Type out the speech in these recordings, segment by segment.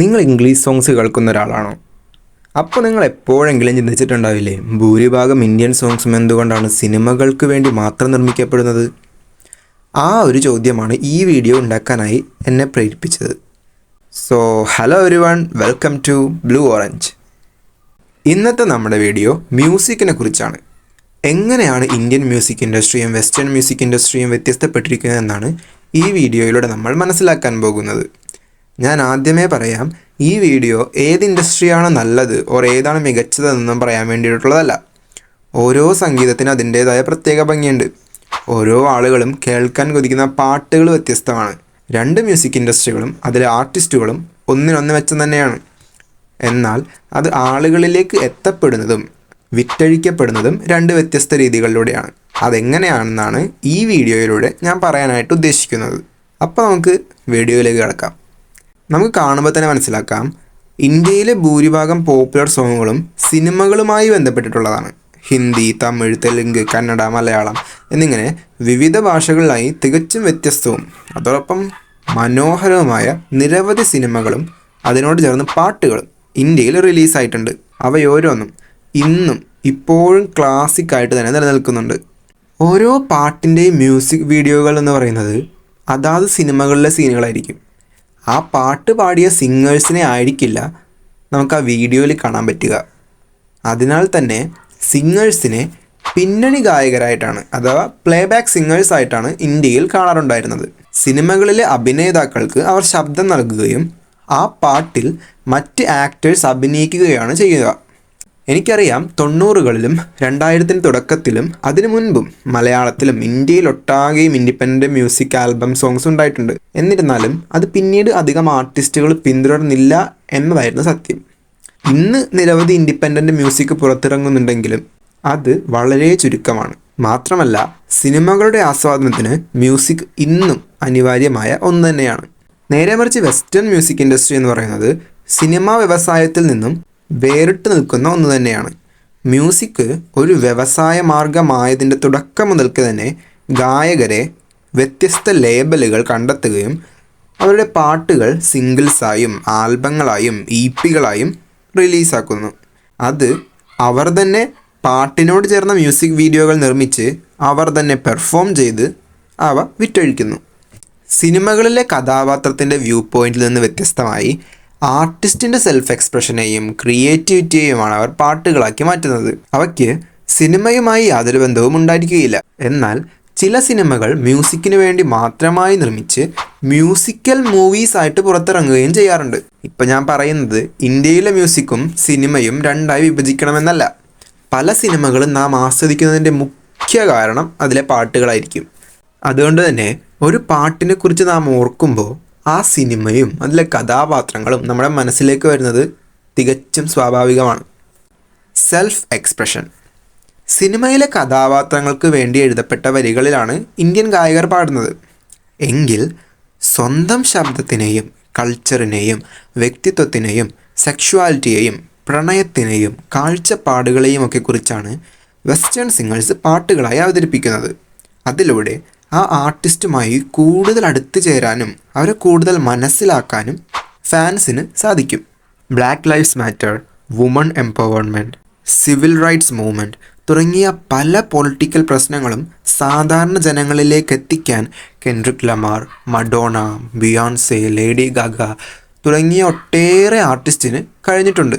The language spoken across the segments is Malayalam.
നിങ്ങൾ ഇംഗ്ലീഷ് സോങ്സ് കേൾക്കുന്ന ഒരാളാണോ? അപ്പോൾ നിങ്ങൾ എപ്പോഴെങ്കിലും ചിന്തിച്ചിട്ടുണ്ടാവില്ലേ, ഭൂരിഭാഗം ഇന്ത്യൻ സോങ്സും എന്തുകൊണ്ടാണ് സിനിമകൾക്ക് വേണ്ടി മാത്രം നിർമ്മിക്കപ്പെടുന്നത്? ആ ഒരു ചോദ്യമാണ് ഈ വീഡിയോ ഉണ്ടാക്കാനായി എന്നെ പ്രേരിപ്പിച്ചത്. So hello everyone, welcome to blue orange. ഇന്നത്തെ നമ്മുടെ വീഡിയോ മ്യൂസിക്കിനെ കുറിച്ചാണ്. എങ്ങനെയാണ് ഇന്ത്യൻ മ്യൂസിക് ഇൻഡസ്ട്രിയും വെസ്റ്റേൺ മ്യൂസിക് ഇൻഡസ്ട്രിയും വ്യത്യസ്തപ്പെട്ടിരിക്കുന്നതെന്നാണ് ഈ വീഡിയോയിലൂടെ നമ്മൾ മനസ്സിലാക്കാൻ പോകുന്നത്. ഞാൻ ആദ്യമേ പറയാം, ഈ വീഡിയോ ഏത് ഇൻഡസ്ട്രിയാണ് നല്ലത് ഓർ ഏതാണ് മികച്ചതെന്നൊന്നും പറയാൻ വേണ്ടിയിട്ടുള്ളതല്ല. ഓരോ സംഗീതത്തിനും അതിൻ്റേതായ പ്രത്യേക ഭംഗിയുണ്ട്. ഓരോ ആളുകളും കേൾക്കാൻ കൊതിക്കുന്ന പാട്ടുകൾ വ്യത്യസ്തമാണ്. രണ്ട് മ്യൂസിക് ഇൻഡസ്ട്രികളും അതിലെ ആർട്ടിസ്റ്റുകളും ഒന്നിനൊന്ന് മെച്ചം തന്നെയാണ്. എന്നാൽ അത് ആളുകളിലേക്ക് എത്തപ്പെടുന്നതും വിറ്റഴിക്കപ്പെടുന്നതും രണ്ട് വ്യത്യസ്ത രീതികളിലൂടെയാണ്. അതെങ്ങനെയാണെന്നാണ് ഈ വീഡിയോയിലൂടെ ഞാൻ പറയാനായിട്ട് ഉദ്ദേശിക്കുന്നത്. അപ്പോൾ നമുക്ക് വീഡിയോയിലേക്ക് കിടക്കാം. നമുക്ക് കാണുമ്പോൾ തന്നെ മനസ്സിലാക്കാം, ഇന്ത്യയിലെ ഭൂരിഭാഗം പോപ്പുലർ സോങ്ങുകളും സിനിമകളുമായി ബന്ധപ്പെട്ടിട്ടുള്ളതാണ്. ഹിന്ദി, തമിഴ്, തെലുങ്ക്, കന്നഡ, മലയാളം എന്നിങ്ങനെ വിവിധ ഭാഷകളിലായി തികച്ചും വ്യത്യസ്തവും അതോടൊപ്പം മനോഹരവുമായ നിരവധി സിനിമകളും അതിനോട് ചേർന്ന് പാട്ടുകളും ഇന്ത്യയിൽ റിലീസായിട്ടുണ്ട്. അവയോരോന്നും ഇന്നും ഇപ്പോഴും ക്ലാസിക്കായിട്ട് തന്നെ നിലനിൽക്കുന്നുണ്ട്. ഓരോ പാട്ടിൻ്റെയും മ്യൂസിക് വീഡിയോകൾ എന്ന് പറയുന്നത് അതാത് സിനിമകളിലെ സീനുകളായിരിക്കും. ആ പാട്ട് പാടിയ സിംഗേഴ്സിനെ ആയിരിക്കില്ല നമുക്ക് ആ വീഡിയോയിൽ കാണാൻ പറ്റുക. അതിനാൽ തന്നെ സിംഗേഴ്സിനെ പിന്നണി ഗായകരായിട്ടാണ് അഥവാ പ്ലേബാക്ക് സിംഗേഴ്സായിട്ടാണ് ഇന്ത്യയിൽ കാണാറുണ്ടായിരുന്നത്. സിനിമകളിലെ അഭിനേതാക്കൾക്ക് അവർ ശബ്ദം നൽകുകയും ആ പാട്ടിൽ മറ്റ് ആക്ടേഴ്സ് അഭിനയിക്കുകയാണ് ചെയ്യുക. എനിക്കറിയാം, 90കളിലും 2000-ന് തുടക്കത്തിലും അതിനു മുൻപും മലയാളത്തിലും ഇന്ത്യയിലൊട്ടാകെയും ഇൻഡിപെൻഡൻറ്റ് മ്യൂസിക് ആൽബം സോങ്സ് ഉണ്ടായിട്ടുണ്ട്. എന്നിരുന്നാലും അത് പിന്നീട് അധികം ആർട്ടിസ്റ്റുകൾ പിന്തുടർന്നില്ല എന്നതായിരുന്നു സത്യം. ഇന്ന് നിരവധി ഇൻഡിപെൻഡൻറ്റ് മ്യൂസിക് പുറത്തിറങ്ങുന്നുണ്ടെങ്കിലും അത് വളരെ ചുരുക്കമാണ്. മാത്രമല്ല, സിനിമകളുടെ ആസ്വാദനത്തിന് മ്യൂസിക് ഇന്നും അനിവാര്യമായ ഒന്ന് തന്നെയാണ്. നേരെ മറിച്ച് വെസ്റ്റേൺ മ്യൂസിക് ഇൻഡസ്ട്രി എന്ന് പറയുന്നത് സിനിമാ വ്യവസായത്തിൽ നിന്നും വേറിട്ട് നിൽക്കുന്ന ഒന്ന് തന്നെയാണ്. മ്യൂസിക് ഒരു വ്യവസായ മാർഗമായതിൻ്റെ തുടക്കം മുതൽക്ക് തന്നെ ഗായകരെ വ്യത്യസ്ത ലേബലുകൾ കണ്ടെത്തുകയും അവരുടെ പാട്ടുകൾ സിംഗിൾസായും ആൽബങ്ങളായും ഇപികളായും റിലീസാക്കുന്നു. അത് അവർ തന്നെ പാട്ടിനോട് ചേർന്ന മ്യൂസിക് വീഡിയോകൾ നിർമ്മിച്ച് അവർ തന്നെ പെർഫോം ചെയ്ത് അവ വിറ്റഴിക്കുന്നു. സിനിമകളിലെ കഥാപാത്രത്തിൻ്റെ വ്യൂ പോയിന്റിൽ നിന്ന് വ്യത്യസ്തമായി ആർട്ടിസ്റ്റിൻ്റെ സെൽഫ് എക്സ്പ്രഷനെയും ക്രിയേറ്റിവിറ്റിയെയുമാണ് അവർ പാട്ടുകളാക്കി മാറ്റുന്നത്. അവയ്ക്ക് സിനിമയുമായി യാതൊരു ബന്ധവും ഉണ്ടായിരിക്കുകയില്ല. എന്നാൽ ചില സിനിമകൾ മ്യൂസിക്കിന് വേണ്ടി മാത്രമായി നിർമ്മിച്ച് മ്യൂസിക്കൽ മൂവീസ് ആയിട്ട് പുറത്തിറങ്ങുകയും ചെയ്യാറുണ്ട്. ഇപ്പം ഞാൻ പറയുന്നത് ഇന്ത്യയിലെ മ്യൂസിക്കും സിനിമയും രണ്ടായി വിഭജിക്കണമെന്നല്ല. പല സിനിമകളും നാം ആസ്വദിക്കുന്നതിൻ്റെ മുഖ്യ കാരണം അതിലെ പാട്ടുകളായിരിക്കും. അതുകൊണ്ട് തന്നെ ഒരു പാട്ടിനെ കുറിച്ച് നാം ഓർക്കുമ്പോൾ ആ സിനിമയും അതിലെ കഥാപാത്രങ്ങളും നമ്മുടെ മനസ്സിലേക്ക് വരുന്നത് തികച്ചും സ്വാഭാവികമാണ്. Self expression. സിനിമയിലെ കഥാപാത്രങ്ങൾക്ക് വേണ്ടി എഴുതപ്പെട്ട വരികളിലാണ് ഇന്ത്യൻ ഗായകർ പാടുന്നത്. എങ്കിൽ സ്വന്തം ശബ്ദത്തിനെയും കൾച്ചറിനെയും വ്യക്തിത്വത്തിനെയും സെക്ഷുവാലിറ്റിയെയും പ്രണയത്തിനെയും കാഴ്ചപ്പാടുകളെയും ഒക്കെ കുറിച്ചാണ് വെസ്റ്റേൺ സിംഗേഴ്സ് പാട്ടുകളായി അവതരിപ്പിക്കുന്നത്. അതിലൂടെ ആ ആർട്ടിസ്റ്റുമായി കൂടുതൽ അടുത്ത് ചേരാനും അവരെ കൂടുതൽ മനസ്സിലാക്കാനും ഫാൻസിന് സാധിക്കും. Black lives matter, woman empowerment, civil rights movement തുടങ്ങിയ പല പൊളിറ്റിക്കൽ പ്രശ്നങ്ങളും സാധാരണ ജനങ്ങളിലേക്ക് എത്തിക്കാൻ Kendrick Lamar, Madonna, Beyonce, Lady Gaga തുടങ്ങിയ ഒട്ടേറെ ആർട്ടിസ്റ്റിന് കഴിഞ്ഞിട്ടുണ്ട്.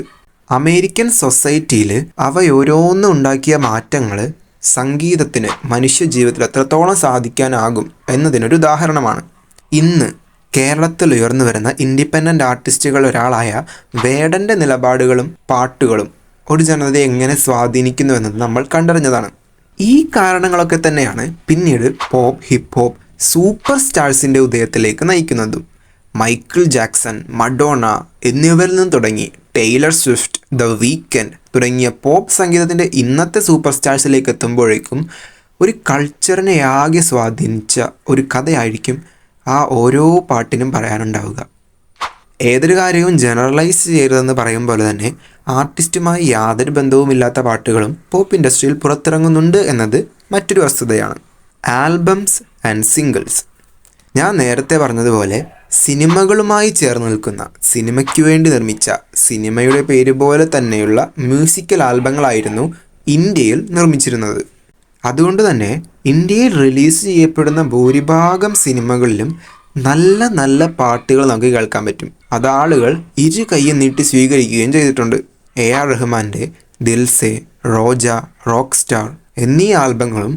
അമേരിക്കൻ സൊസൈറ്റിയിൽ അവയോരോന്നും ഉണ്ടാക്കിയ മാറ്റങ്ങൾ സംഗീതത്തിന് മനുഷ്യജീവിതത്തിൽ എത്രത്തോളം സാധിക്കാനാകും എന്നതിനൊരു ഉദാഹരണമാണ്. ഇന്ന് കേരളത്തിൽ ഉയർന്നു വരുന്ന ഇൻഡിപെൻഡൻ്റ് ആർട്ടിസ്റ്റുകൾ ഒരാളായ വേടൻ്റെ നിലപാടുകളും പാട്ടുകളും ഒരു ജനതയെ എങ്ങനെ സ്വാധീനിക്കുന്നു എന്നത് നമ്മൾ കണ്ടറിഞ്ഞതാണ്. ഈ കാരണങ്ങളൊക്കെ തന്നെയാണ് പിന്നീട് പോപ്പ്, ഹിപ്പ് ഹോപ്പ് സൂപ്പർ സ്റ്റാർസിൻ്റെ ഉദയത്തിലേക്ക് നയിക്കുന്നതും. മൈക്കിൾ ജാക്സൺ, മഡോണ എന്നിവരിൽ നിന്ന് തുടങ്ങി ടൈലർ സ്വിഫ്റ്റ്, ദ വീക്കെൻഡ് തുടങ്ങിയ പോപ്പ് സംഗീതത്തിൻ്റെ ഇന്നത്തെ സൂപ്പർ സ്റ്റാർസിലേക്ക് എത്തുമ്പോഴേക്കും ഒരു കൾച്ചറിനെ ആകെ സ്വാധീനിച്ച ഒരു കഥയായിരിക്കും ആ ഓരോ പാട്ടിനും പറയാനുണ്ടാവുക. ഏതൊരു കാര്യവും ജനറലൈസ് ചെയ്തതെന്ന് പറയും പോലെ തന്നെ ആർട്ടിസ്റ്റുമായി യാതൊരു ബന്ധവുമില്ലാത്ത പാട്ടുകളും പോപ്പ് ഇൻഡസ്ട്രിയിൽ പുറത്തിറങ്ങുന്നുണ്ട് എന്നത് മറ്റൊരു വസ്തുതയാണ്. Albums and singles. ഞാൻ നേരത്തെ പറഞ്ഞതുപോലെ സിനിമകളുമായി ചേർന്ന് നിൽക്കുന്ന, സിനിമയ്ക്ക് വേണ്ടി നിർമ്മിച്ച, സിനിമയുടെ പേര് പോലെ തന്നെയുള്ള മ്യൂസിക്കൽ ആൽബങ്ങളായിരുന്നു ഇന്ത്യയിൽ നിർമ്മിച്ചിരുന്നത്. അതുകൊണ്ട് തന്നെ ഇന്ത്യയിൽ റിലീസ് ചെയ്യപ്പെടുന്ന ഭൂരിഭാഗം സിനിമകളിലും നല്ല നല്ല പാട്ടുകൾ നമുക്ക് കേൾക്കാൻ പറ്റും. അത് ആളുകൾ ഇരു കൈയും നീട്ടി സ്വീകരിക്കുകയും ചെയ്തിട്ടുണ്ട്. AR റഹ്മാൻ്റെ ദിൽ സേ, റോജ, റോക്ക് സ്റ്റാർ എന്നീ ആൽബങ്ങളും,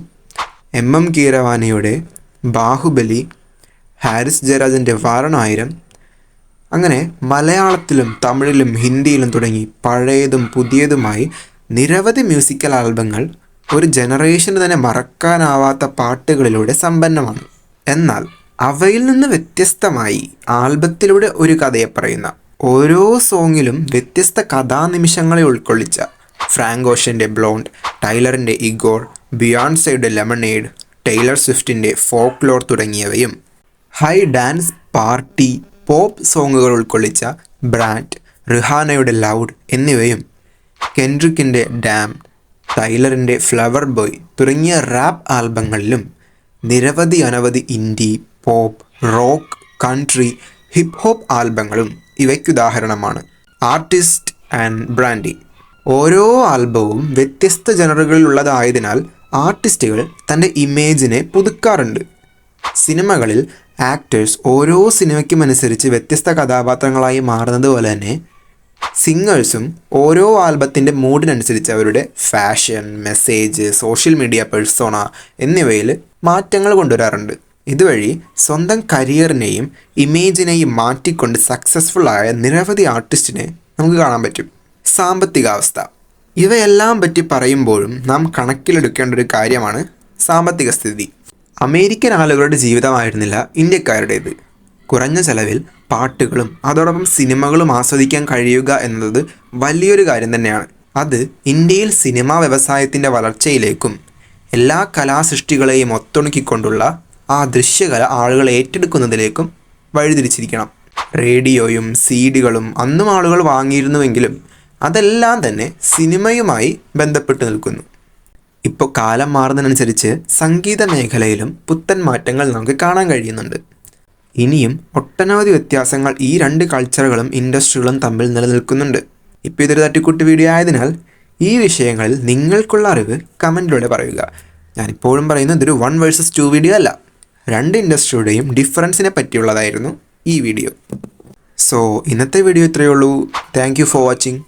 MM കീരവാനിയുടെ ബാഹുബലി, ഹാരിസ് ജയരാജൻ്റെ വാരണായിരം, അങ്ങനെ മലയാളത്തിലും തമിഴിലും ഹിന്ദിയിലും തുടങ്ങി പഴയതും പുതിയതുമായി നിരവധി മ്യൂസിക്കൽ ആൽബങ്ങൾ ഒരു ജനറേഷന് തന്നെ മറക്കാനാവാത്ത പാട്ടുകളിലൂടെ സമ്പന്നമാണ്. എന്നാൽ അവയിൽ നിന്ന് വ്യത്യസ്തമായി ആൽബത്തിലൂടെ ഒരു കഥയെ പറയുന്ന, ഓരോ സോങ്ങിലും വ്യത്യസ്ത കഥാനിമിഷങ്ങളെ ഉൾക്കൊള്ളിച്ച ഫ്രാങ്ക് ഓഷൻ്റെ ബ്ലോണ്ട്, ടൈലറിൻ്റെ ഇഗോർ, ബിയോൺസെയുടെ ലെമണേഡ്, ടൈലർ സ്വിഫ്റ്റിൻ്റെ ഫോക്ലോർ തുടങ്ങിയവയും, ഹൈ ഡാൻസ് പാർട്ടി പോപ്പ് സോങ്ങുകൾ ഉൾക്കൊള്ളിച്ച ബ്രാൻഡ്, റിഹാനയുടെ ലൗഡ് എന്നിവയും, കെൻഡ്രിക്കിൻ്റെ ഡാം, ടൈലറിൻ്റെ ഫ്ലവർ ബോയ് തുടങ്ങിയ റാപ്പ് ആൽബങ്ങളിലും നിരവധി അനവധി indie, pop, rock, country, hip hop ആൽബങ്ങളും ഇവയ്ക്കുദാഹരണമാണ്. Artist and branding. ഓരോ ആൽബവും വ്യത്യസ്ത ജനറുകളിലുള്ളതായതിനാൽ ആർട്ടിസ്റ്റുകൾ തൻ്റെ ഇമേജിനെ പുതുക്കാറുണ്ട്. സിനിമകളിൽ ആക്ടേഴ്സ് ഓരോ സിനിമയ്ക്കും അനുസരിച്ച് വ്യത്യസ്ത കഥാപാത്രങ്ങളായി മാറുന്നത് പോലെ തന്നെ സിംഗേഴ്സും ഓരോ ആൽബത്തിൻ്റെ മൂഡിനനുസരിച്ച് അവരുടെ fashion, message, social media persona എന്നിവയിൽ മാറ്റങ്ങൾ കൊണ്ടുവരാറുണ്ട്. ഇതുവഴി സ്വന്തം കരിയറിനെയും ഇമേജിനെയും മാറ്റിക്കൊണ്ട് സക്സസ്ഫുൾ ആയ നിരവധി ആർട്ടിസ്റ്റിനെ നമുക്ക് കാണാൻ പറ്റും. സാമ്പത്തികാവസ്ഥ. ഇവയെല്ലാം പറ്റി പറയുമ്പോഴും നാം കണക്കിലെടുക്കേണ്ട ഒരു കാര്യമാണ് സാമ്പത്തിക സ്ഥിതി. അമേരിക്കൻ ആളുകളുടെ ജീവിതമായിരുന്നില്ല ഇന്ത്യക്കാരുടേത്. കുറഞ്ഞ ചെലവിൽ പാട്ടുകളും അതോടൊപ്പം സിനിമകളും ആസ്വദിക്കാൻ കഴിയുക എന്നത് വലിയൊരു കാര്യം തന്നെയാണ്. അത് ഇന്ത്യയിൽ സിനിമാ വ്യവസായത്തിൻ്റെ വളർച്ചയിലേക്കും എല്ലാ കലാസൃഷ്ടികളെയും ഒത്തൊണക്കിക്കൊണ്ടുള്ള ആ ദൃശ്യകല ആളുകൾ ഏറ്റെടുക്കുന്നതിലേക്കും വഴിതിരിച്ചിരിക്കണം. റേഡിയോയും CD-കളും അന്നും ആളുകൾ വാങ്ങിയിരുന്നുവെങ്കിലും അതെല്ലാം തന്നെ സിനിമയുമായി ബന്ധപ്പെട്ട് നിൽക്കുന്നു. ഇപ്പോൾ കാലം മാറുന്നതിനനുസരിച്ച് സംഗീത മേഖലയിലും പുത്തൻ മാറ്റങ്ങൾ നമുക്ക് കാണാൻ കഴിയുന്നുണ്ട്. ഇനിയും ഒട്ടനവധി വ്യത്യാസങ്ങൾ ഈ രണ്ട് കൾച്ചറുകളും ഇൻഡസ്ട്രികളും തമ്മിൽ നിലനിൽക്കുന്നുണ്ട്. ഇപ്പോൾ ഇതൊരു തട്ടിക്കൂട്ട് വീഡിയോ ആയതിനാൽ ഈ വിഷയങ്ങളിൽ നിങ്ങൾക്കുള്ള അറിവ് കമൻറ്റിലൂടെ പറയുക. ഞാനിപ്പോഴും പറയുന്നു, ഇതൊരു 1 vs 2 വീഡിയോ അല്ല. രണ്ട് ഇൻഡസ്ട്രിയുടെയും ഡിഫറൻസിനെ പറ്റിയുള്ളതായിരുന്നു ഈ വീഡിയോ. സോ ഇന്നത്തെ വീഡിയോ ഇത്രയേ ഉള്ളൂ. Thank you for watching.